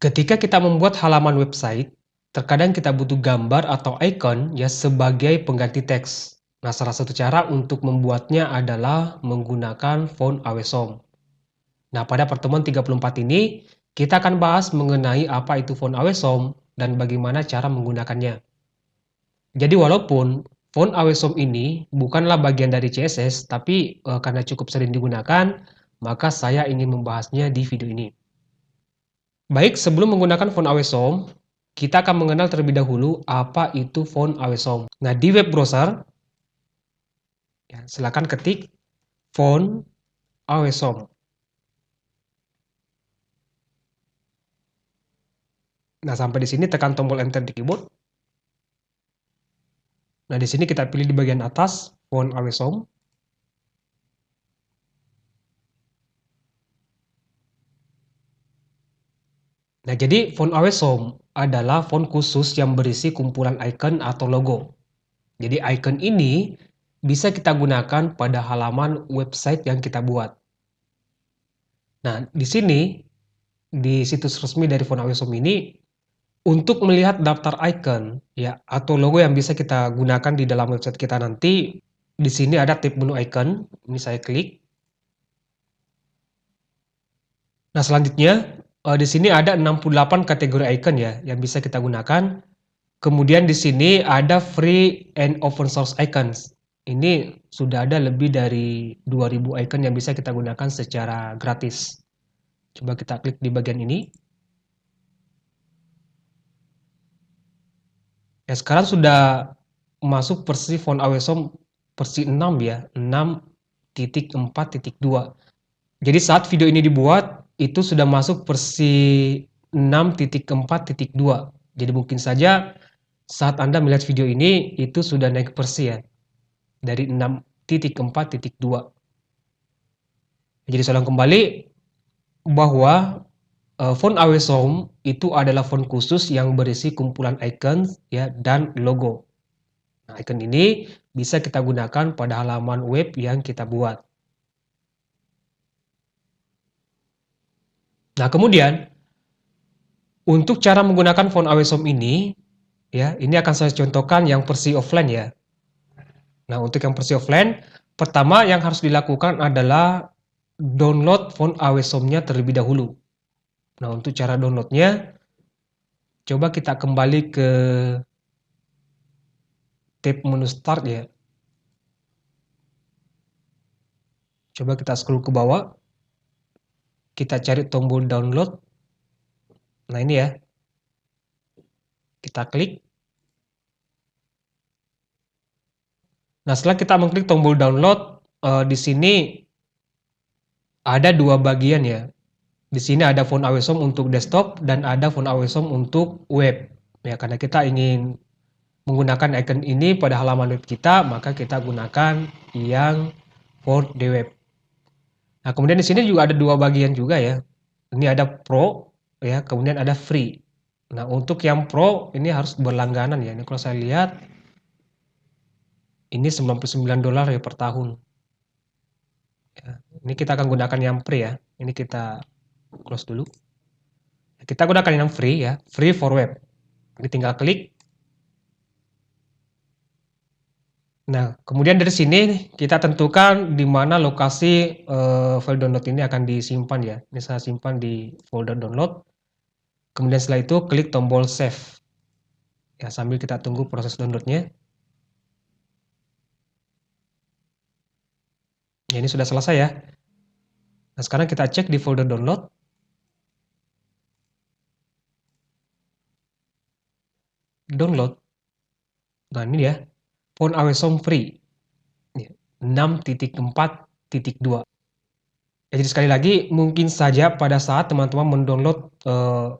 Ketika kita membuat halaman website, terkadang kita butuh gambar atau icon ya sebagai pengganti teks. Nah, salah satu cara untuk membuatnya adalah menggunakan font Awesome. Nah, pada pertemuan 34 ini, kita akan bahas mengenai apa itu font Awesome dan bagaimana cara menggunakannya. Jadi walaupun font Awesome ini bukanlah bagian dari CSS, tapi karena cukup sering digunakan, maka saya ingin membahasnya di video ini. Baik, sebelum menggunakan font Awesome, kita akan mengenal terlebih dahulu apa itu font Awesome. Nah, di web browser, ya, silakan ketik font Awesome. Nah, sampai di sini tekan tombol enter di keyboard. Nah, di sini kita pilih di bagian atas font Awesome. Nah, jadi font Awesome adalah font khusus yang berisi kumpulan icon atau logo. Jadi icon ini bisa kita gunakan pada halaman website yang kita buat. Nah, di sini di situs resmi dari font Awesome ini untuk melihat daftar icon ya atau logo yang bisa kita gunakan di dalam website kita nanti, di sini ada tab menu icon, ini saya klik. Nah, selanjutnya di sini ada 68 kategori icon ya yang bisa kita gunakan. Kemudian di sini ada free and open source icons. Ini sudah ada lebih dari 2000 icon yang bisa kita gunakan secara gratis. Coba kita klik di bagian ini. Ya, sekarang sudah masuk versi font Awesome versi 6 ya, 6.4.2. Jadi saat video ini dibuat, itu sudah masuk versi 6.4.2. Jadi mungkin saja saat Anda melihat video ini, itu sudah naik versi ya, dari 6.4.2. Jadi saya ulang kembali, bahwa font Awesome itu adalah font khusus yang berisi kumpulan icon ya, dan logo. Nah, icon ini bisa kita gunakan pada halaman web yang kita buat. Nah, kemudian untuk cara menggunakan font Awesome ini, ya, ini akan saya contohkan yang versi offline ya. Nah, untuk yang versi offline, pertama yang harus dilakukan adalah download font Awesome-nya terlebih dahulu. Nah, untuk cara downloadnya, coba kita kembali ke tab menu start ya. Coba kita scroll ke bawah, kita cari tombol download. Nah, ini ya, kita klik. Nah, setelah kita mengklik tombol download, di sini ada dua bagian ya. Di sini ada font Awesome untuk desktop dan ada font Awesome untuk web. Ya, karena kita ingin menggunakan icon ini pada halaman web kita, maka kita gunakan yang font di web. Nah, kemudian di sini juga ada dua bagian juga ya. Ini ada Pro ya, kemudian ada Free. Nah, untuk yang Pro ini harus berlangganan ya. Ini kalau saya lihat ini $99 ya per tahun. Ya, ini kita akan gunakan yang free ya. Ini kita close dulu. Kita gunakan yang free ya, free for web. Ini tinggal klik. Nah, kemudian dari sini kita tentukan di mana lokasi file download ini akan disimpan ya. Ini saya simpan di folder download. Kemudian setelah itu klik tombol save. Ya, sambil kita tunggu proses downloadnya. Ya, ini sudah selesai ya. Nah, sekarang kita cek di folder download. Download. Nah, ini ya. Font Awesome Free. 6.4.2. Ya, jadi sekali lagi, mungkin saja pada saat teman-teman mendownload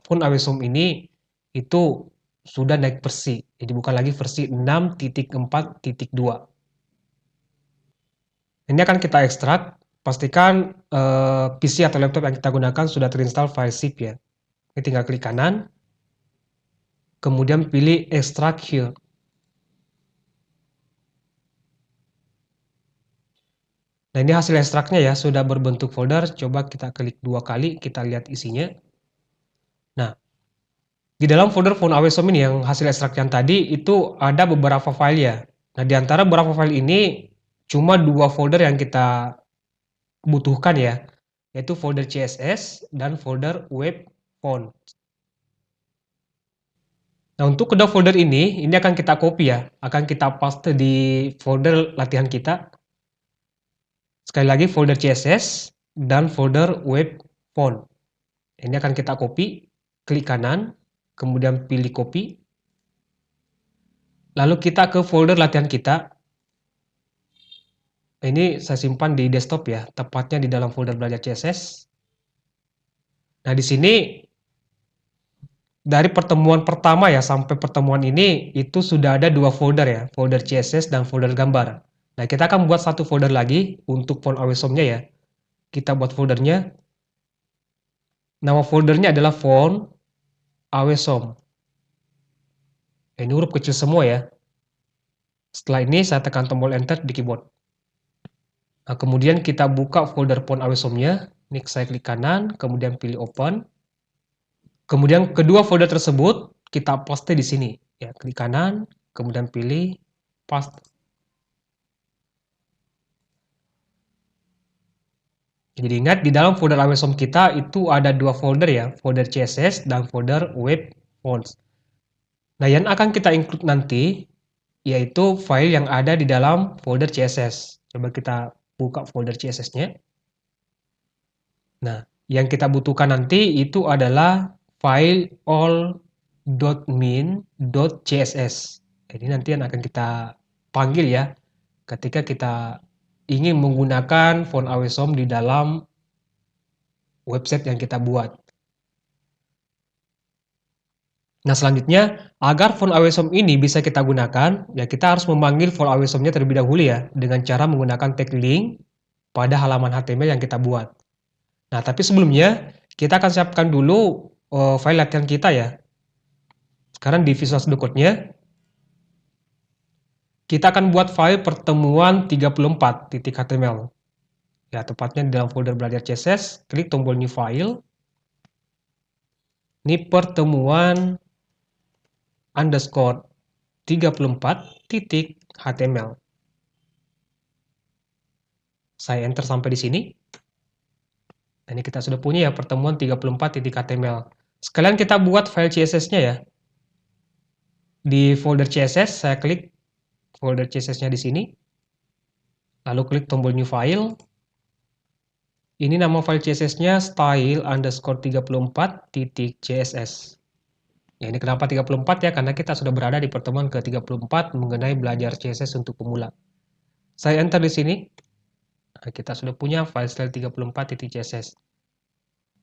font Awesome ini, itu sudah naik versi. Jadi bukan lagi versi 6.4.2. Ini akan kita ekstrak. Pastikan PC atau laptop yang kita gunakan sudah terinstall file zip ya. Ini tinggal klik kanan, kemudian pilih extract here. Nah, ini hasil ekstraknya ya, sudah berbentuk folder. Coba kita klik dua kali, kita lihat isinya. Nah, Di dalam folder phone awesome ini yang hasil ekstrak yang tadi itu ada beberapa file ya. Nah, di antara beberapa file ini cuma 2 folder yang kita butuhkan ya, yaitu folder CSS dan folder web phone. Nah, untuk kedua folder ini akan kita copy ya, akan kita paste di folder latihan kita. Sekali lagi folder CSS dan folder web phone. Ini akan kita copy, klik kanan, kemudian pilih copy. Lalu kita ke folder latihan kita. Ini saya simpan di desktop ya, tepatnya di dalam folder belajar CSS. Nah, di sini dari pertemuan pertama ya sampai pertemuan ini itu sudah ada 2 folder ya, folder CSS dan folder gambar. Nah, kita akan buat satu folder lagi untuk font awesome-nya ya. Kita buat foldernya. Nama foldernya adalah font awesome. Ini huruf kecil semua ya. Setelah ini saya tekan tombol enter di keyboard. Nah, kemudian kita buka folder font awesome-nya. Ini saya klik kanan, kemudian pilih open. Kemudian kedua folder tersebut kita paste di sini. Ya, klik kanan, kemudian pilih paste. Jadi ingat di dalam folder awesome kita itu ada 2 folder ya, folder CSS dan folder web fonts. Nah, yang akan kita include nanti yaitu file yang ada di dalam folder CSS. Coba kita buka folder CSS-nya. Nah, yang kita butuhkan nanti itu adalah file all.min.css. Jadi nanti yang akan kita panggil ya ketika kita ingin menggunakan font awesome di dalam website yang kita buat. Nah, selanjutnya agar font awesome ini bisa kita gunakan, ya kita harus memanggil font awesome-nya terlebih dahulu ya dengan cara menggunakan tag link pada halaman HTML yang kita buat. Nah, tapi sebelumnya kita akan siapkan dulu file latihan kita ya. Sekarang di Visual Studio Code-nya kita akan buat file pertemuan 34.html. Ya, tepatnya di dalam folder belajar CSS, klik tombol new file. Ini pertemuan underscore 34.html. Saya enter sampai di sini. Nah, ini kita sudah punya ya pertemuan 34.html. Sekalian kita buat file CSS-nya ya. Di folder CSS saya klik folder CSS-nya di sini. Lalu klik tombol new file. Ini nama file CSS-nya style underscore 34.css. Ya, ini kenapa 34 ya? Karena kita sudah berada di pertemuan ke-34 mengenai belajar CSS untuk pemula. Saya enter di sini. Nah, kita sudah punya file style 34.css.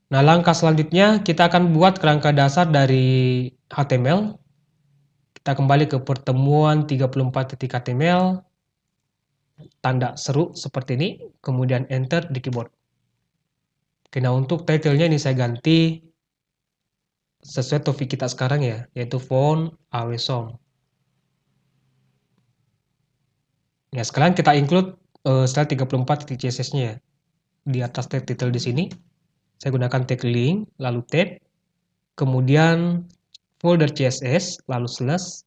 Nah, langkah selanjutnya kita akan buat kerangka dasar dari HTML. Kita kembali ke pertemuan 34.html, tanda seru seperti ini, kemudian enter di keyboard. Oke, nah untuk title-nya ini saya ganti sesuai topik kita sekarang ya, yaitu font awesome. Ya, sekarang kita include style 34.css-nya ya. Di atas tag title di sini, saya gunakan tag link, lalu tab, kemudian folder CSS, lalu slash,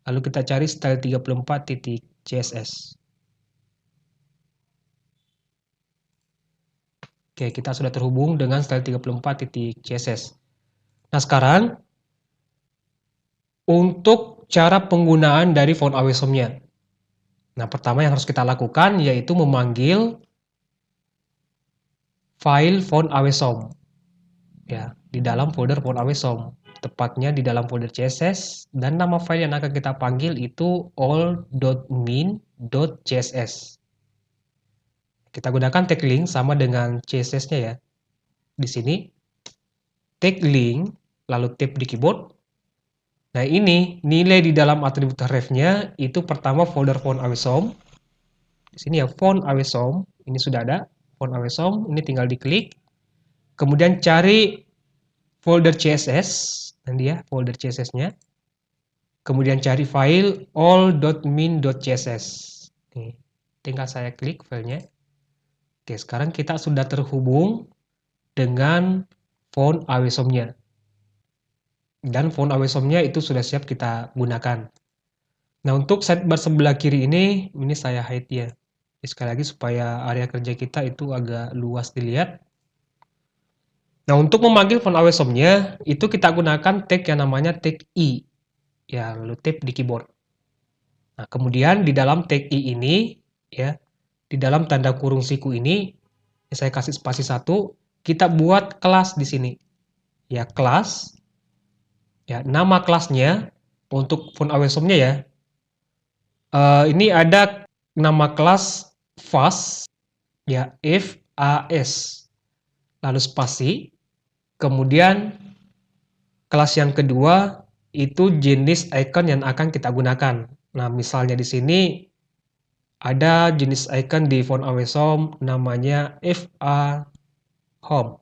lalu kita cari style 34.css. Oke, kita sudah terhubung dengan style 34.css. Nah, sekarang untuk cara penggunaan dari font awesome-nya. Nah, pertama yang harus kita lakukan yaitu memanggil file font awesome. Ya, di dalam folder font awesome. Tepatnya di dalam folder CSS dan nama file yang akan kita panggil itu all.min.css. Kita gunakan tag link sama dengan CSS-nya ya. Di sini tag link lalu tab di keyboard. Nah, ini nilai di dalam atribut ref-nya itu pertama folder font awesome. Di sini ya font awesome, ini sudah ada font awesome, ini tinggal diklik. Kemudian cari folder CSS, dan dia folder CSS-nya. Kemudian cari file all.min.css. Nih, tinggal saya klik filenya. Oke, sekarang kita sudah terhubung dengan font awesome-nya. dan font awesome-nya itu sudah siap kita gunakan. Nah, untuk sidebar sebelah kiri ini saya hide ya. Sekali lagi supaya area kerja kita itu agak luas dilihat. Nah, untuk memanggil font awesome-nya itu kita gunakan tag yang namanya tag i. Ya, lalu tap di keyboard. Nah, kemudian di dalam tag i ini ya, di dalam tanda kurung siku ini saya kasih spasi 1, kita buat kelas di sini. Ya, kelas. Ya, nama kelasnya untuk font awesome-nya ya. Ini ada nama kelas fast ya, FAS. Lalu spasi. Kemudian kelas yang kedua itu jenis icon yang akan kita gunakan. Nah, misalnya di sini ada jenis icon di font awesome namanya FA Home.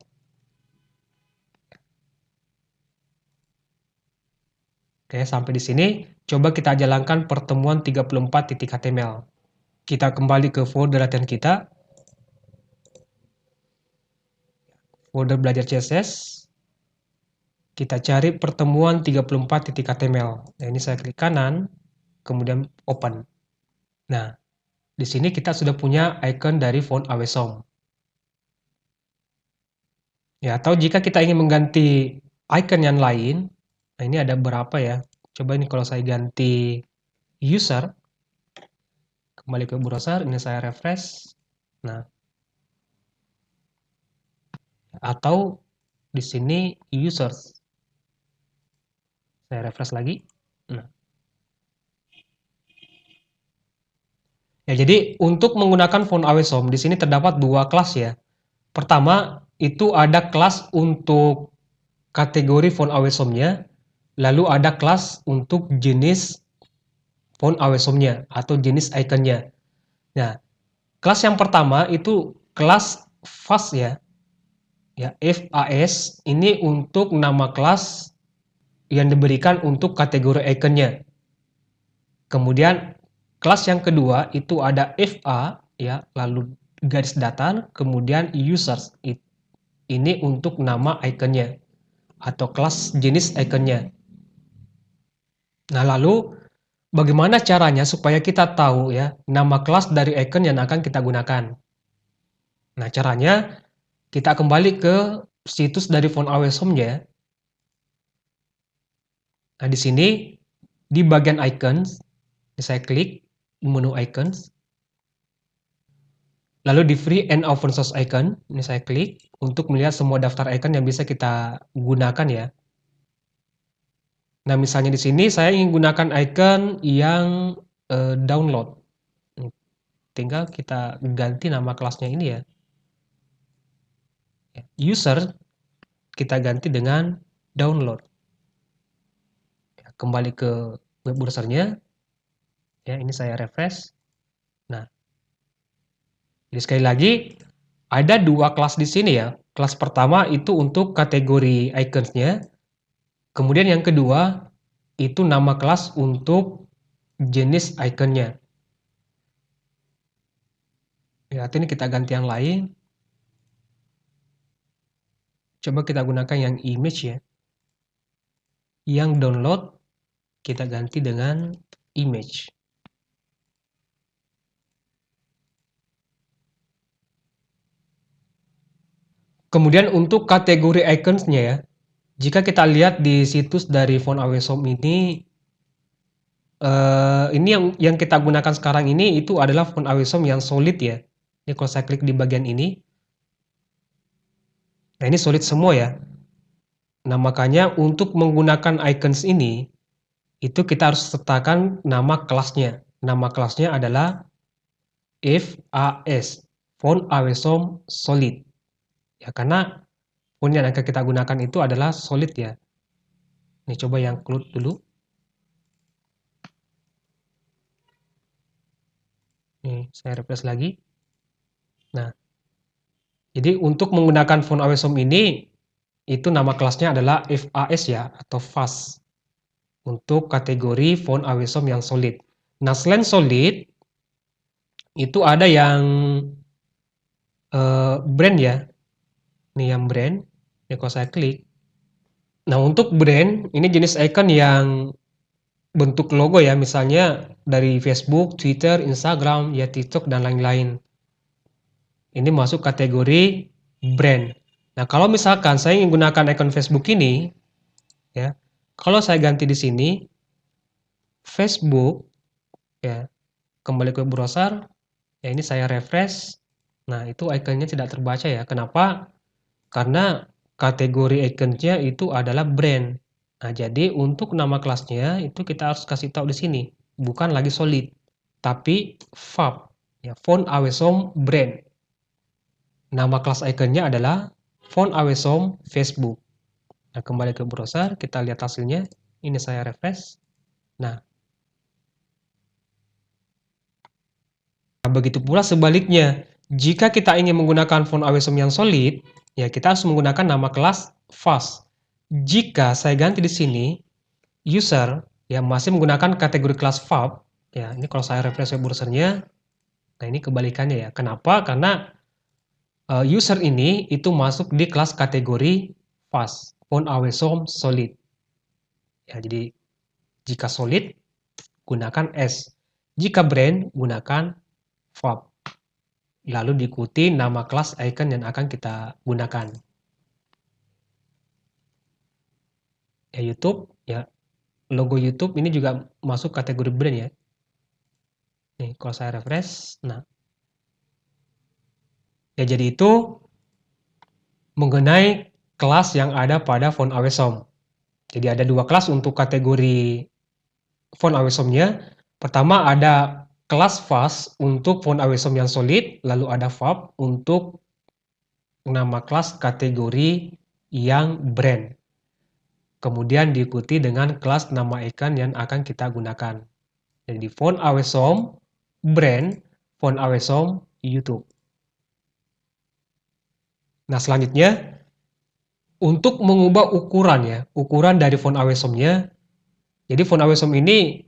Oke, sampai di sini coba kita jalankan pertemuan 34.html. Kita kembali ke folder latihan kita. Folder belajar CSS. Kita cari pertemuan 34.html. Nah, ini saya klik kanan, kemudian open. Nah, di sini kita sudah punya icon dari font awesome. Ya, atau jika kita ingin mengganti icon yang lain, nah ini ada berapa ya? Coba ini kalau saya ganti user, kembali ke browser, ini saya refresh. Nah, atau di sini users. Saya refresh lagi. Nah, ya jadi untuk menggunakan font awesome di sini terdapat dua kelas ya. Pertama, itu ada kelas untuk kategori font awesome-nya, lalu ada kelas untuk jenis font awesome-nya atau jenis icon-nya. Nah, kelas yang pertama itu kelas fast ya. Ya, FAS ini untuk nama kelas yang diberikan untuk kategori icon-nya. Kemudian kelas yang kedua itu ada FA ya, lalu garis datar, kemudian users. Ini untuk nama icon-nya atau kelas jenis icon-nya. Nah, lalu bagaimana caranya supaya kita tahu ya nama kelas dari icon yang akan kita gunakan? Nah, caranya kita kembali ke situs dari font awesome-nya. Nah, di sini di bagian icons, saya klik menu icons. Lalu di free and open source icon, ini saya klik untuk melihat semua daftar icon yang bisa kita gunakan ya. Nah, misalnya di sini saya ingin gunakan icon yang download. Tinggal kita ganti nama kelasnya ini ya. User kita ganti dengan download. Kembali ke web browsernya. Ya, ini saya refresh. Nah, jadi sekali lagi ada dua kelas di sini ya. Kelas pertama itu untuk kategori icons-nya. Kemudian yang kedua itu nama kelas untuk jenis icon-nya. Ya, ini kita ganti yang lain. Coba kita gunakan yang image ya. Yang download kita ganti dengan image. Kemudian untuk kategori icons-nya ya. Jika kita lihat di situs dari font awesome ini yang kita gunakan sekarang ini itu adalah font awesome yang solid ya. Ini kalau saya klik di bagian ini. Nah, ini solid semua ya. Nah, makanya untuk menggunakan icons ini itu kita harus sertakan nama kelasnya. Nama kelasnya adalah FAS, font awesome solid. Ya, karena font yang akan kita gunakan itu adalah solid ya. Ini coba yang cloud dulu. Nih, saya refresh lagi. Nah, jadi untuk menggunakan font awesome ini itu nama kelasnya adalah FAS ya atau fast untuk kategori font awesome yang solid. Nah, selain solid itu ada yang brand ya. Nih yang brand. Ini kalau saya klik Nah, untuk brand, ini jenis icon yang bentuk logo ya, misalnya dari Facebook, Twitter, Instagram, ya TikTok, dan lain-lain. Ini masuk kategori brand. Nah, kalau misalkan saya ingin gunakan icon Facebook ini, ya, kalau saya ganti di sini, Facebook, ya, kembali ke browser, ya ini saya refresh. Nah, itu ikonnya tidak terbaca ya. Kenapa? Karena kategori ikonnya itu adalah brand. Nah, jadi untuk nama kelasnya itu kita harus kasih tahu di sini, bukan lagi solid, tapi fab, ya, font awesome brand. Nama kelas ikonnya adalah font awesome Facebook. Nah, kembali ke browser, kita lihat hasilnya. Ini saya refresh. Nah, begitu pula sebaliknya. Jika kita ingin menggunakan font awesome yang solid, ya kita harus menggunakan nama kelas fast. Jika saya ganti di sini, user yang masih menggunakan kategori kelas fab, ya ini kalau saya refresh web browsernya, nah ini kebalikannya ya. Kenapa? Karena user ini itu masuk di kelas kategori fast, font awesome solid. Ya, jadi jika solid gunakan S, jika brand gunakan fab. Lalu diikuti nama kelas icon yang akan kita gunakan. Ya YouTube, ya logo YouTube ini juga masuk kategori brand ya. Nih kalau saya refresh, nah ya jadi itu mengenai kelas yang ada pada font awesome. Jadi ada dua kelas untuk kategori font awesome-nya. Pertama ada kelas fast untuk font awesome yang solid, lalu ada fab untuk nama kelas kategori yang brand. Kemudian diikuti dengan kelas nama icon yang akan kita gunakan. Jadi font awesome brand, font awesome YouTube. Nah, selanjutnya untuk mengubah ukuran ya, ukuran dari font awesome-nya. Jadi font awesome ini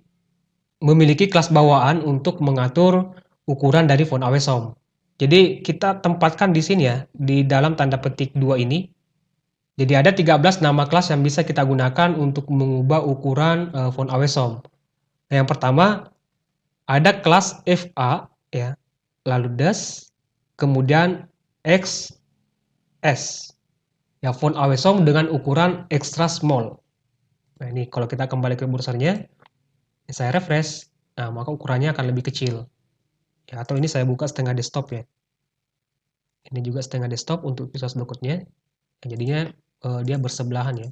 memiliki kelas bawaan untuk mengatur ukuran dari font awesome. Jadi kita tempatkan di sini ya, di dalam tanda petik 2 ini. Jadi ada 13 nama kelas yang bisa kita gunakan untuk mengubah ukuran font awesome. Nah, yang pertama ada kelas FA ya, lalu das, kemudian XS. Ya, font awesome dengan ukuran extra small. Nah, ini kalau kita kembali ke browsernya, saya refresh, nah maka ukurannya akan lebih kecil. Ya, atau ini saya buka setengah desktop ya. Ini juga setengah desktop untuk Visual Studio Code-nya. Nah, jadinya dia bersebelahan ya.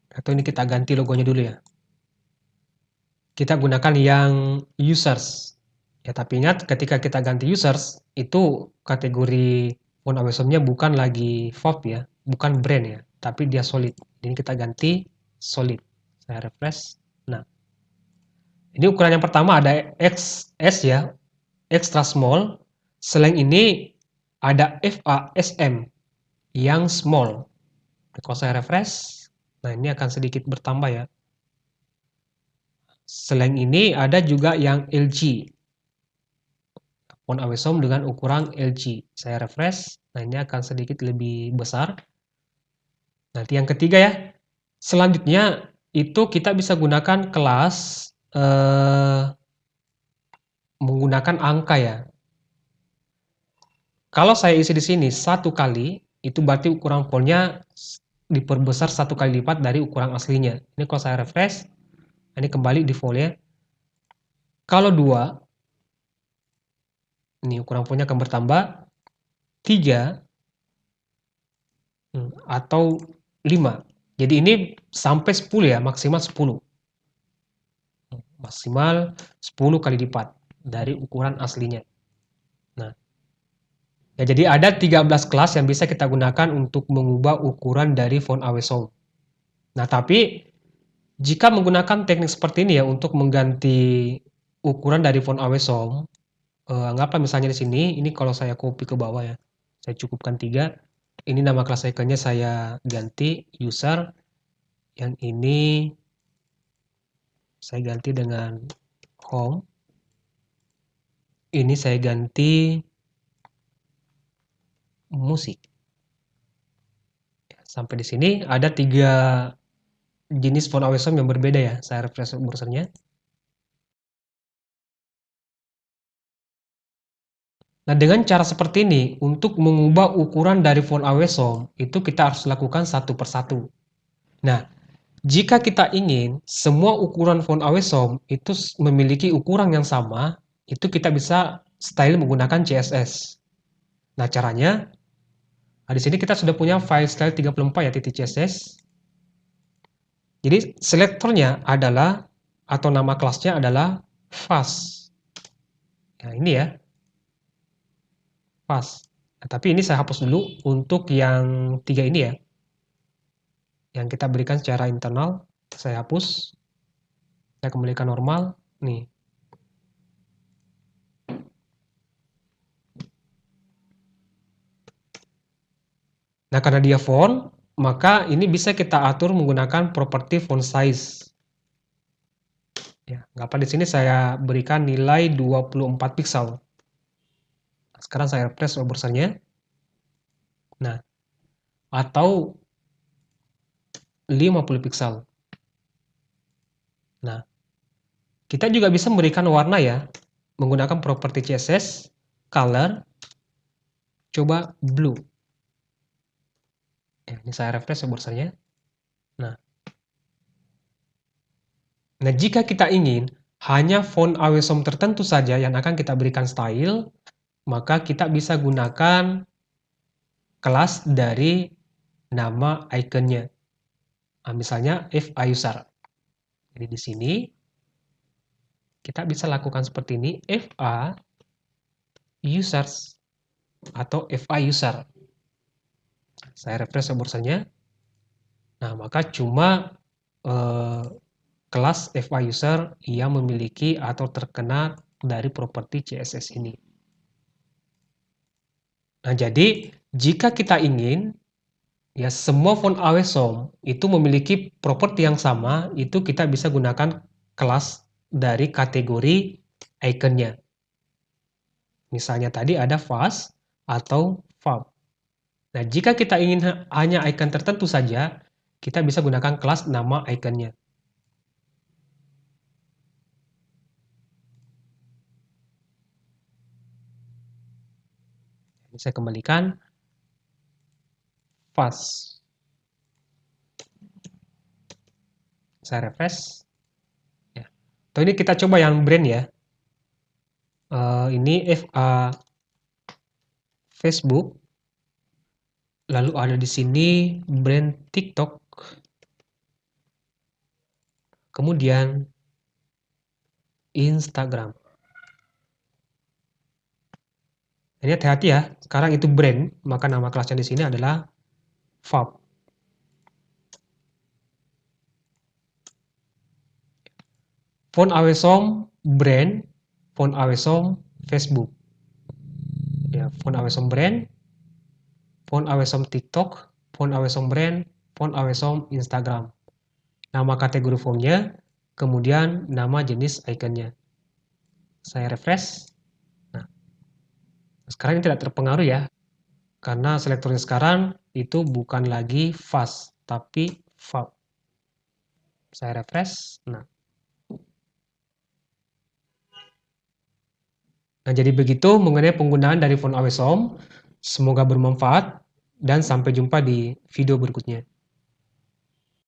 Atau ini kita ganti logonya dulu ya. Kita gunakan yang users. Ya, tapi ingat ketika kita ganti users, itu kategori font awesome-nya bukan lagi font ya, bukan brand ya, tapi dia solid. Jadi kita ganti solid. Saya refresh. Nah, ini ukuran yang pertama ada XS ya, extra small. Selain ini ada FASM yang small. Kalau saya refresh, nah ini akan sedikit bertambah ya. Selain ini ada juga yang LG. Font awesome dengan ukuran LG. Saya refresh, nah ini akan sedikit lebih besar. Nanti yang ketiga ya. Selanjutnya itu kita bisa gunakan kelas menggunakan angka ya. Kalau saya isi di sini satu kali, itu berarti ukuran fontnya diperbesar satu kali lipat dari ukuran aslinya. Ini kalau saya refresh, ini kembali default ya. Kalau 2, ini ukuran fontnya akan bertambah. 3, atau 5. Jadi ini sampai 10 ya, maksimal 10. Maksimal 10 kali lipat dari ukuran aslinya. Nah, ya jadi ada 13 kelas yang bisa kita gunakan untuk mengubah ukuran dari font awesome. Nah, tapi jika menggunakan teknik seperti ini ya untuk mengganti ukuran dari font awesome, anggaplah misalnya di sini, ini kalau saya copy ke bawah ya, saya cukupkan 3. Ini nama kelas iconnya saya ganti user, yang ini saya ganti dengan home. Ini saya ganti musik. Sampai di sini ada 3 jenis phone away som yang berbeda ya. Saya refresh browsernya. Nah, dengan cara seperti ini, untuk mengubah ukuran dari phone away som, itu kita harus lakukan satu persatu. Nah, jika kita ingin semua ukuran phone away som itu memiliki ukuran yang sama, itu kita bisa style menggunakan CSS. Nah, caranya, di sini kita sudah punya file style 34 ya, .css. Jadi selektornya adalah, atau nama kelasnya adalah fast. Nah, ini ya, fast. Nah, tapi ini saya hapus dulu untuk yang 3 ini ya, yang kita berikan secara internal. Saya hapus, saya kembalikan normal. Nih. Nah, karena dia font, maka ini bisa kita atur menggunakan properti font size. Ya, nggak apa, di sini saya berikan nilai 24 pixel. Sekarang saya refresh browsernya. Nah, atau 50 pixel. Nah, kita juga bisa memberikan warna ya, menggunakan properti CSS, color, coba blue. Ya, ini saya refresh browsernya. Nah, jika kita ingin hanya font away som tertentu saja yang akan kita berikan style, maka kita bisa gunakan kelas dari nama ikonnya. Nah, misalnya FA_user. Jadi di sini kita bisa lakukan seperti ini, FA_users atau FA_user. Saya refresh browsernya. Nah, maka cuma kelas FA_user yang memiliki atau terkena dari properti CSS ini. Nah, jadi jika kita ingin ya semua font away som itu memiliki properti yang sama, itu kita bisa gunakan kelas dari kategori ikonnya. Misalnya tadi ada fast atau font. Nah, jika kita ingin hanya icon tertentu saja, kita bisa gunakan kelas nama ikonnya. Ini saya kembalikan fast. Saya refresh. Ya. Atau ini kita coba yang brand ya. Ini FA Facebook. Lalu ada di sini brand TikTok. Kemudian Instagram. Ini hati-hati ya, sekarang itu brand, maka nama kelasnya di sini adalah Fab. Font away som brand, font away som Facebook. Ya, font away som brand, font away som TikTok, font away som brand, font away som Instagram. Nama kategori fontnya, kemudian nama jenis ikonnya. Saya refresh. Nah, sekarang ini tidak terpengaruh ya, karena selektornya sekarang itu bukan lagi fast, tapi fab. Saya refresh. Nah, jadi begitu mengenai penggunaan dari font away som. Semoga bermanfaat dan sampai jumpa di video berikutnya.